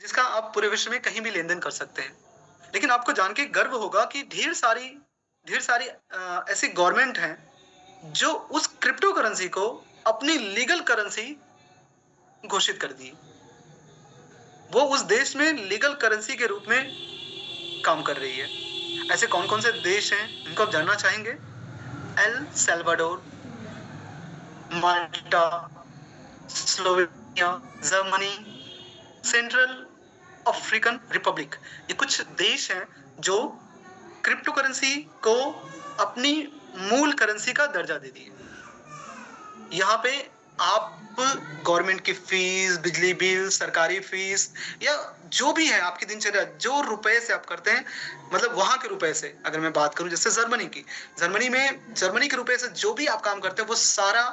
जिसका आप पूरे विश्व में कहीं भी लेन-देन कर सकते हैं। लेकिन आपको जान के गर्व होगा कि ढेर सारी ऐसी गवर्नमेंट हैं, जो उस क्रिप्टो करेंसी को अपनी लीगल करेंसी घोषित कर दी। वो उस देश में लीगल करेंसी के रूप में काम कर रही है। ऐसे कौन-कौन से देश हैं, इनको आप जानना चाहेंगे? El Salvador, Malta, Slovenia, Germany, Central African Republic. ये कुछ देश हैं जो क्रिप्टो करेंसी को अपनी मूल करेंसी का दर्जा दे दिए। यहाँ पे आप गवर्नमेंट की फीस, बिजली बिल, सरकारी फीस या जो भी है आपकी दिनचर्या, जो रुपए से आप करते हैं, मतलब वहाँ के रुपए से अगर मैं बात करूँ जैसे जर्मनी की, जर्मनी के रुपए से जो भी आप काम करते हैं वो सारा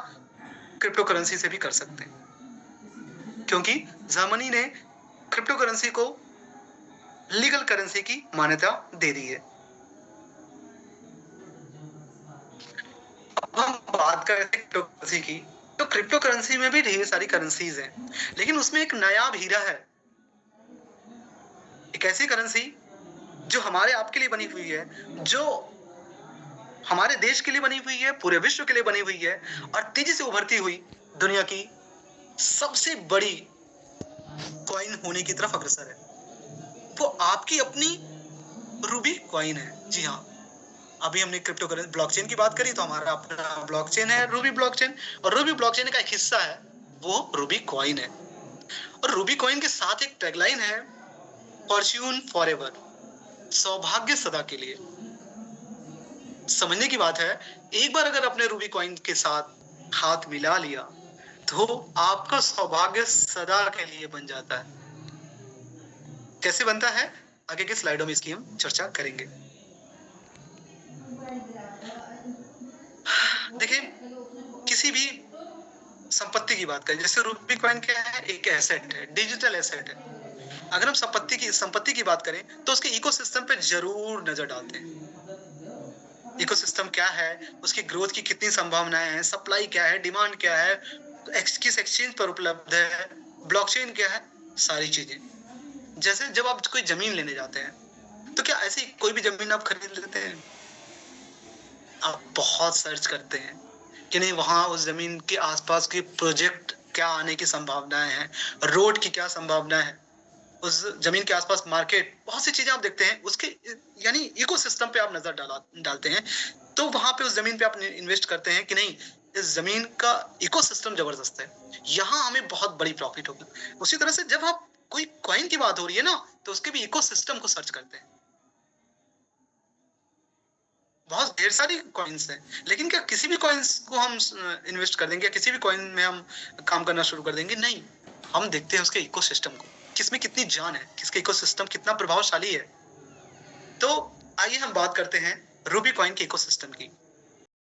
क्रिप्टो करेंसी से भी कर सकते हैं। क्योंकि जर्मनी ने क्रिप्टो करेंसी को लीगल करेंसी की मान्यता दे दी है। अब हम बात करते हैं क्रिप्टो करेंसी की, तो क्रिप्टो करेंसी में भी ढेर सारी करेंसीज हैं, लेकिन उसमें एक नायाब हीरा है। एक ऐसी करेंसी जो हमारे आपके लिए बनी हुई है, जो हमारे देश के लिए बनी हुई है, पूरे विश्व के लिए बनी हुई है और तेजी से उभरती हुई दुनिया की सबसे बड़ी कॉइन होने की तरफ अग्रसर है। वो आपकी अपनी रूबी कॉइन है। जी हाँ, अभी हमने क्रिप्टो करेंसी ब्लॉकचेन की बात करी, तो हमारा अपना ब्लॉकचेन है रूबी ब्लॉकचेन, और रूबी ब्लॉकचेन का एक हिस्सा है वो रूबी कॉइन है। और रूबी कॉइन के साथ एक टैगलाइन है, फॉर्च्यून फॉरएवर, सौभाग्य सदा के लिए। समझने की बात है, एक बार अगर अपने रूबी कॉइन के साथ हाथ मिला लिया तो आपका सौभाग्य सदा के लिए बन जाता है। कैसे बनता है, आगे के स्लाइडों में इसकी हम चर्चा करेंगे। देखिए, किसी भी संपत्ति की बात करें, जैसे रूबी कॉइन क्या है, एक एसेट है, डिजिटल एसेट है। अगर हम संपत्ति की बात करें तो उसके इकोसिस्टम पे जरूर नजर डालते हैं। इकोसिस्टम क्या है, उसकी ग्रोथ की कितनी संभावनाएं हैं, सप्लाई क्या है, डिमांड क्या है, किस एक्सचेंज पर उपलब्ध है, ब्लॉकचेन क्या है, सारी चीजें। जैसे जब आप कोई जमीन लेने जाते हैं, तो क्या ऐसी कोई भी जमीन आप खरीद लेते हैं? आप बहुत सर्च करते हैं कि नहीं, वहां उस जमीन के आसपास की प्रोजेक्ट क्या आने की संभावनाएं हैं, रोड की क्या संभावना है, उस जमीन के आसपास मार्केट, बहुत सी चीजें आप देखते हैं, उसके यानी इकोसिस्टम पे आप नजर डालते हैं। तो वहां पे उस जमीन पे आप इन्वेस्ट करते हैं कि नहीं, इस जमीन का इकोसिस्टम जबरदस्त है, यहाँ हमें बहुत बड़ी प्रॉफिट होगी। उसी तरह से जब आप कोई कॉइन की बात हो रही है ना, तो उसके भी इकोसिस्टम को सर्च करते हैं। बहुत ढेर सारी कॉइन्स हैं, लेकिन क्या किसी भी कॉइन्स को हम इन्वेस्ट कर देंगे या किसी भी कॉइन में हम काम करना शुरू कर देंगे? नहीं, हम देखते हैं उसके इकोसिस्टम को, किसमें कितनी जान है, किसका इकोसिस्टम कितना प्रभावशाली है। तो आइए हम बात करते हैं रूबी कॉइन के इकोसिस्टम की।